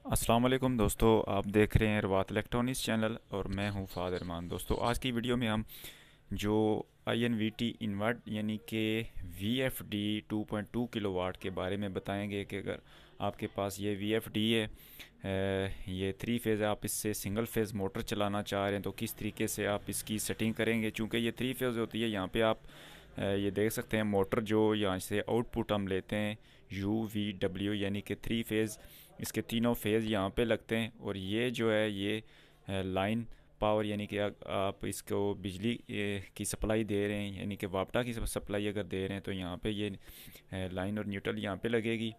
अस्सलाम वालेकुम दोस्तों, आप देख रहे हैं रवात इलेक्ट्रॉनिक्स चैनल और मैं हूं फादर मान। दोस्तों, आज की वीडियो में हम जो I N V T invert यानी कि वी एफ डी 2.2 किलोवाट के बारे में बताएंगे कि अगर आपके पास ये वी एफ डी है, ये थ्री फेज़ है, आप इससे सिंगल फेज़ मोटर चलाना चाह रहे हैं तो किस तरीके से आप इसकी सेटिंग करेंगे। चूँकि ये थ्री फेज़ होती है, यहाँ पे आप ये देख सकते हैं मोटर जो यहाँ से आउटपुट हम लेते हैं यू वी डब्ल्यू यानी कि थ्री फेज़, इसके तीनों फेज़ यहाँ पे लगते हैं। और ये जो है ये लाइन पावर यानी कि आप इसको बिजली की सप्लाई दे रहे हैं, यानी कि वापटा की सप्लाई अगर दे रहे हैं तो यहाँ पे ये लाइन और न्यूट्रल यहाँ पे लगेगी।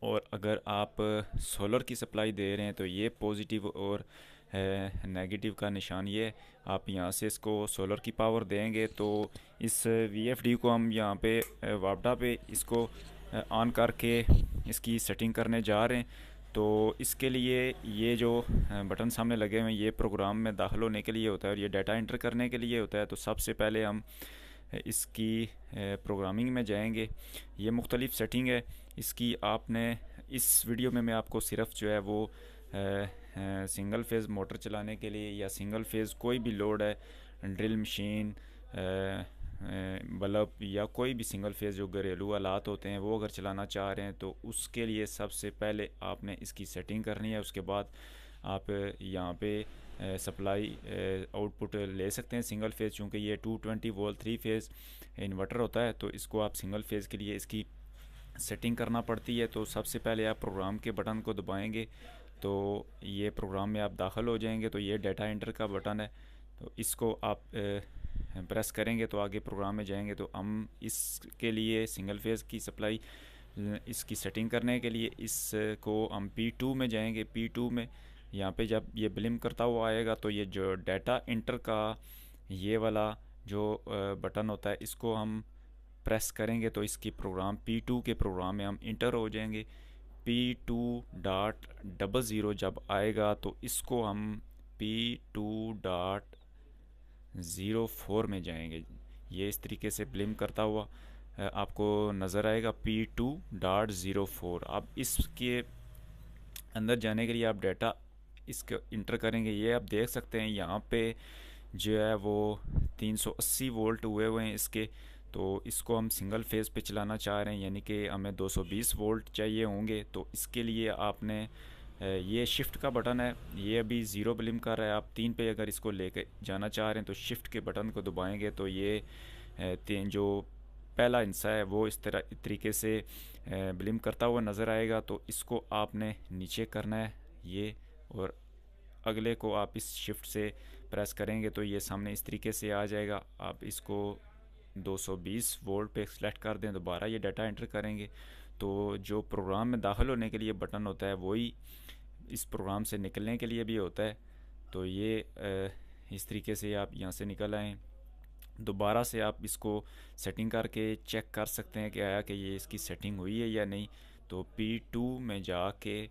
और अगर आप सोलर की सप्लाई दे रहे हैं तो ये पॉजिटिव और नेगेटिव का निशान ये आप यहाँ से इसको सोलर की पावर देंगे तो इस वीएफडी को हम यहाँ पे वापडा पे इसको ऑन करके इसकी सेटिंग करने जा रहे हैं। तो इसके लिए ये जो बटन सामने लगे हुए हैं ये प्रोग्राम में दाखिल होने के लिए होता है और ये डाटा एंटर करने के लिए होता है। तो सबसे पहले हम इसकी प्रोग्रामिंग में जाएंगे। ये मुख्तलिफ सेटिंग है इसकी। आपने इस वीडियो में मैं आपको सिर्फ जो है वो सिंगल फेज़ मोटर चलाने के लिए या सिंगल फेज़ कोई भी लोड है, ड्रिल मशीन, बल्ब या कोई भी सिंगल फेज़ जो घरेलू आलात होते हैं वो अगर चलाना चाह रहे हैं तो उसके लिए सबसे पहले आपने इसकी सेटिंग करनी है। उसके बाद आप यहाँ पे सप्लाई आउटपुट ले सकते हैं सिंगल फेज़, चूँकि ये 220 वोल्ट थ्री फेज़ इन्वर्टर होता है तो इसको आप सिंगल फेज़ के लिए इसकी सेटिंग करना पड़ती है। तो सबसे पहले आप प्रोग्राम के बटन को दबाएंगे तो ये प्रोग्राम में आप दाखिल हो जाएंगे। तो ये डाटा एंटर का बटन है, तो इसको आप प्रेस करेंगे तो आगे प्रोग्राम में जाएंगे। तो हम इसके लिए सिंगल फेज़ की सप्लाई इसकी सेटिंग करने के लिए इसको हम P2 में जाएंगे। P2 में यहाँ पे जब ये ब्लिम करता हुआ आएगा तो ये जो डाटा इंटर का ये वाला जो बटन होता है इसको हम प्रेस करेंगे तो इसकी प्रोग्राम P2 के प्रोग्राम में हम इंटर हो जाएंगे। P2.00 जब आएगा तो इसको हम P2.04 में जाएंगे। ये इस तरीके से ब्लिम करता हुआ आपको नज़र आएगा P2.04। अब इसके अंदर जाने के लिए आप डाटा इसको इंटर करेंगे। ये आप देख सकते हैं यहाँ पे जो है वो 380 वोल्ट हुए हैं इसके। तो इसको हम सिंगल फेज़ पे चलाना चाह रहे हैं यानी कि हमें 220 वोल्ट चाहिए होंगे। तो इसके लिए आपने ये शिफ्ट का बटन है, ये अभी ज़ीरो ब्लिम कर रहा है। आप 3 पे अगर इसको लेके जाना चाह रहे हैं तो शिफ्ट के बटन को दबाएंगे तो ये तीन जो पहला हिस्सा है वो इस तरीके से ब्लिम करता हुआ नज़र आएगा। तो इसको आपने नीचे करना है ये, और अगले को आप इस शिफ्ट से प्रेस करेंगे तो ये सामने इस तरीके से आ जाएगा। आप इसको 220 वोल्ट पे सेलेक्ट कर दें, दोबारा ये डाटा एंटर करेंगे तो जो प्रोग्राम में दाखिल होने के लिए बटन होता है वही इस प्रोग्राम से निकलने के लिए भी होता है। तो ये इस तरीके से आप यहाँ से निकल आएँ। दोबारा से आप इसको सेटिंग करके चेक कर सकते हैं कि आया कि ये इसकी सेटिंग हुई है या नहीं। तो P2 में जाके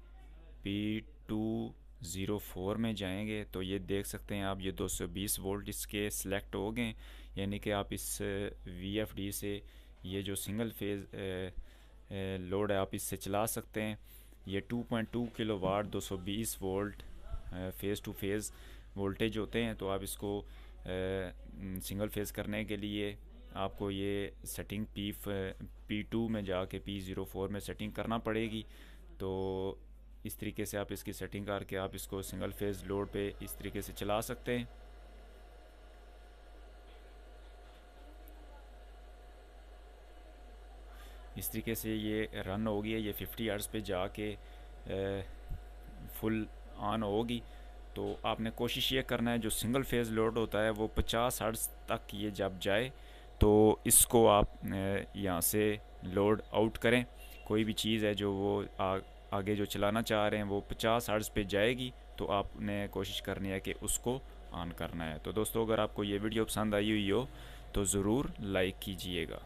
P2.04 में जाएंगे तो ये देख सकते हैं आप, ये 220 वोल्ट इसके सिलेक्ट हो गए, यानी कि आप इस VFD से ये जो सिंगल फेज़ लोड है आप इससे चला सकते हैं। ये 2.2 kilowatt 220 volt phase two phase voltage होते हैं। तो आप इसको सिंगल फेज़ करने के लिए आपको ये सेटिंग P2 में जाके P04 में सेटिंग करना पड़ेगी। तो इस तरीके से आप इसकी सेटिंग करके आप इसको सिंगल फेज़ लोड पे इस तरीके से चला सकते हैं। इस तरीके से ये रन होगी, ये 50 हर्ट्ज़ पे जाके फुल ऑन होगी। तो आपने कोशिश ये करना है जो सिंगल फेज़ लोड होता है वो 50 हर्ट्ज़ तक ये जब जाए तो इसको आप यहाँ से लोड आउट करें। कोई भी चीज़ है जो वो आगे जो चलाना चाह रहे हैं वो 50 हर्ट्ज़ पे जाएगी तो आपने कोशिश करनी है कि उसको ऑन करना है। तो दोस्तों, अगर आपको ये वीडियो पसंद आई हुई हो तो ज़रूर लाइक कीजिएगा।